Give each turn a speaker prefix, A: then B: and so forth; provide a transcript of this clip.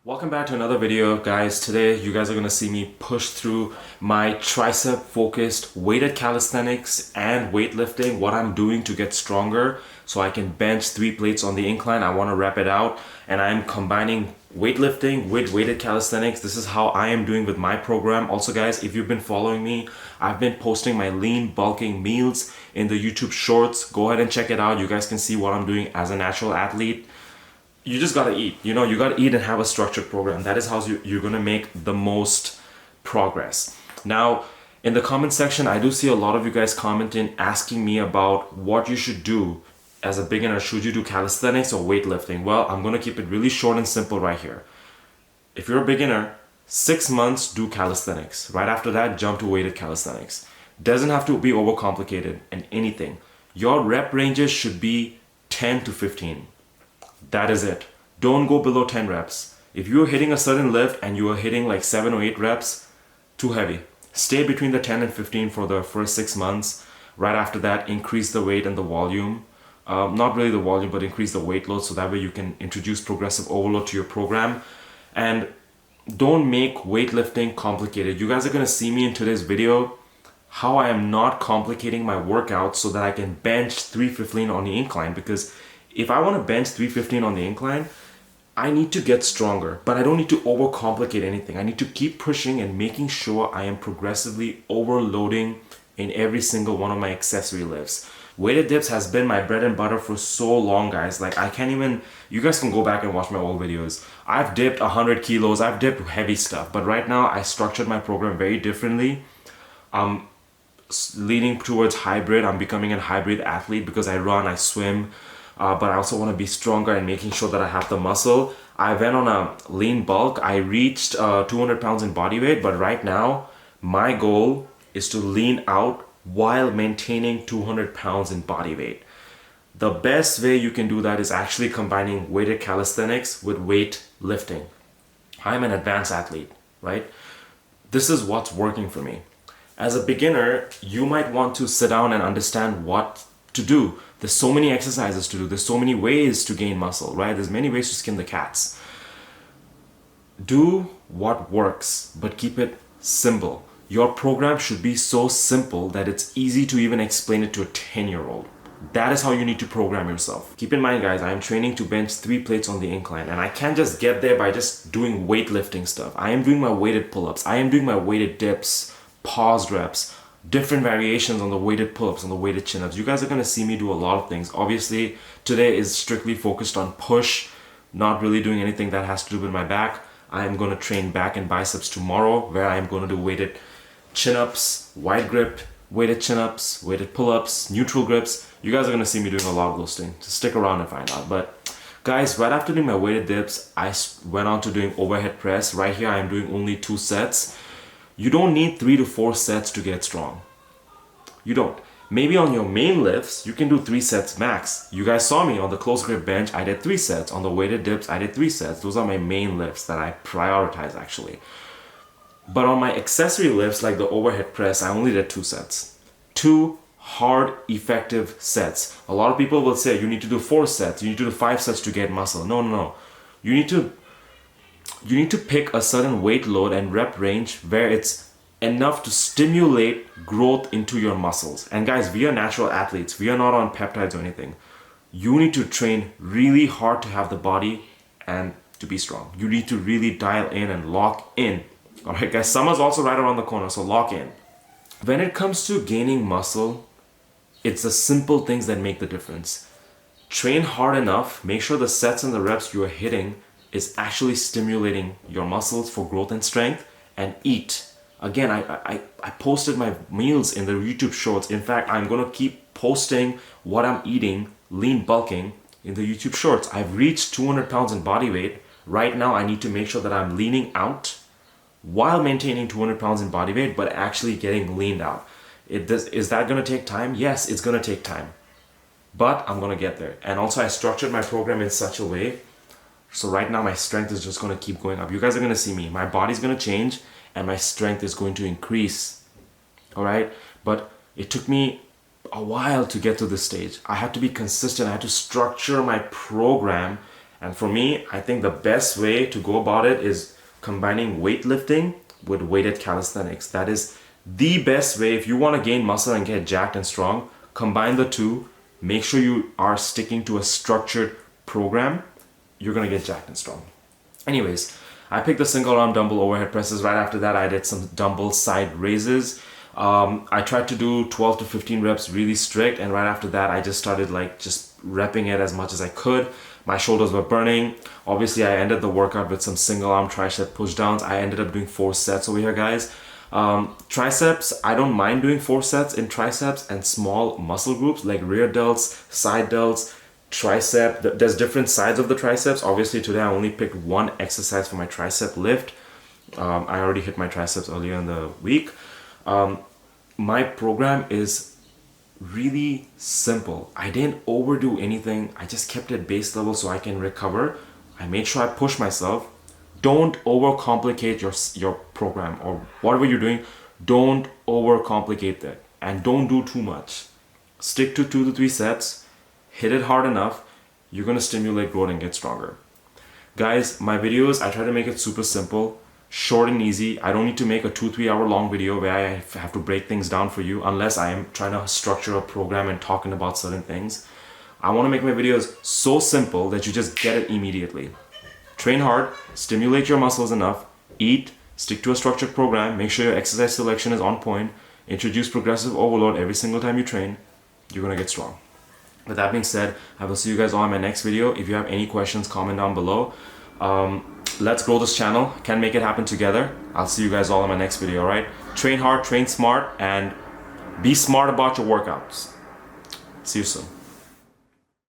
A: Welcome back to another video, guys. Today you guys are going to see me push through my tricep focused weighted calisthenics and weightlifting, what I'm doing to get stronger so I can bench 3 plates on the incline. I want to wrap it out, and I'm combining weightlifting with weighted calisthenics. This is how I am doing with my program. Also, guys, if you've been following me, I've been posting my lean bulking meals in the YouTube shorts. Go ahead and check it out. You guys can see what I'm doing as a natural athlete. You just gotta eat. You gotta eat and have a structured program. That is how you're gonna make the most progress. Now, in the comment section, I do see a lot of you guys commenting, asking me about what you should do as a beginner. Should you do calisthenics or weightlifting? Well, I'm gonna keep it really short and simple right here. If you're a beginner, 6 months, do calisthenics. Right after that, jump to weighted calisthenics. Doesn't have to be overcomplicated and anything. Your rep ranges should be 10 to 15. That is it. Don't go below 10 reps. If you're hitting a certain lift and you are hitting like 7 or 8 reps, too heavy. Stay between the 10 and 15 for the first 6 months. Right after that, increase the weight and the volume. Not really the volume, but increase the weight load so that way you can introduce progressive overload to your program. And don't make weightlifting complicated. You guys are going to see me in today's video how I am not complicating my workout so that I can bench 315 on the incline, because if I want to bench 315 on the incline, I need to get stronger, but I don't need to overcomplicate anything. I need to keep pushing and making sure I am progressively overloading in every single one of my accessory lifts. Weighted dips has been my bread and butter for so long, guys. Like, I can't even, you guys can go back and watch my old videos. I've dipped 100 kilos, I've dipped heavy stuff, but right now I structured my program very differently. I'm leaning towards hybrid. I'm becoming a hybrid athlete because I run, I swim, but I also want to be stronger and making sure that I have the muscle. I went on a lean bulk. I reached 200 pounds in body weight, but right now my goal is to lean out while maintaining 200 pounds in body weight. The best way you can do that is actually combining weighted calisthenics with weight lifting. I'm an advanced athlete, right? This is what's working for me. As a beginner, you might want to sit down and understand what to do. There's so many exercises to do. There's so many ways to gain muscle, right? There's many ways to skin the cats. Do what works, but keep it simple. Your program should be so simple that it's easy to even explain it to a 10-year-old. That is how you need to program yourself. Keep in mind, guys, I am training to bench 3 plates on the incline, and I can't just get there by just doing weightlifting stuff. I am doing my weighted pull-ups. I am doing my weighted dips, paused reps, different variations on the weighted pull-ups, on the weighted chin-ups. You guys are going to see me do a lot of things. Obviously, today is strictly focused on push, not really doing anything that has to do with my back. I am going to train back and biceps tomorrow, where I am going to do weighted chin-ups, wide grip, weighted chin-ups, weighted pull-ups, neutral grips. You guys are going to see me doing a lot of those things. So stick around and find out. But guys, right after doing my weighted dips, I went on to doing overhead press. Right here, I am doing only 2 sets. You don't need 3 to 4 sets to get strong. You don't. Maybe on your main lifts, you can do 3 sets max. You guys saw me on the close grip bench, I did 3 sets. On the weighted dips, I did 3 sets. Those are my main lifts that I prioritize, actually. But on my accessory lifts, like the overhead press, I only did 2 sets. 2 hard, effective sets. A lot of people will say, you need to do 4 sets. You need to do 5 sets to get muscle. No, no, no. You need to pick a certain weight load and rep range where it's enough to stimulate growth into your muscles. And guys, we are natural athletes. We are not on peptides or anything. You need to train really hard to have the body and to be strong. You need to really dial in and lock in. All right, guys, summer's also right around the corner, so lock in. When it comes to gaining muscle, it's the simple things that make the difference. Train hard enough, make sure the sets and the reps you are hitting is actually stimulating your muscles for growth and strength, and eat. Again, I posted my meals in the YouTube shorts. In fact, I'm going to keep posting what I'm eating, lean bulking, in the YouTube shorts. I've reached 200 pounds in body weight. Right now, I need to make sure that I'm leaning out while maintaining 200 pounds in body weight, but actually getting leaned out. Is that going to take time? Yes, it's going to take time. But I'm going to get there. And also, I structured my program in such a way so right now my strength is just going to keep going up. You guys are going to see me. My body's going to change and my strength is going to increase. All right? But it took me a while to get to this stage. I had to be consistent. I had to structure my program And for me, I think the best way to go about it is combining weightlifting with weighted calisthenics. That is the best way. If you want to gain muscle and get jacked and strong, combine the two. Make sure you are sticking to a structured program. You're gonna get jacked and strong. Anyways, I picked the single arm dumbbell overhead presses. Right after that, I did some dumbbell side raises. I tried to do 12 to 15 reps really strict, and right after that I just started like just repping it as much as I could. My shoulders were burning. Obviously I ended the workout with some single arm tricep push downs. I ended up doing 4 sets over here, guys. Triceps, I don't mind doing 4 sets in triceps and small muscle groups like rear delts, side delts, tricep. There's different sides of the triceps. Obviously today I only picked one exercise for my tricep lift. I already hit my triceps earlier in the week. My program is really simple. I didn't overdo anything. I just kept it base level so I can recover. I made sure I push myself. Don't overcomplicate your program or whatever you're doing. Don't overcomplicate that, and don't do too much. Stick to 2 to 3 sets. Hit it hard enough. You're gonna stimulate growth and get stronger. Guys, my videos, I try to make it super simple, short and easy. I don't need to make a 2-3 hour long video where I have to break things down for you unless I am trying to structure a program and talking about certain things. I want to make my videos so simple that you just get it immediately. Train hard, stimulate your muscles enough, eat, stick to a structured program, make sure your exercise selection is on point, introduce progressive overload every single time you train. You're gonna get strong. With that being said, I will see you guys all in my next video. If you have any questions, comment down below. Let's grow this channel. Can make it happen together. I'll see you guys all in my next video, alright? Train hard, train smart, and be smart about your workouts. See you soon.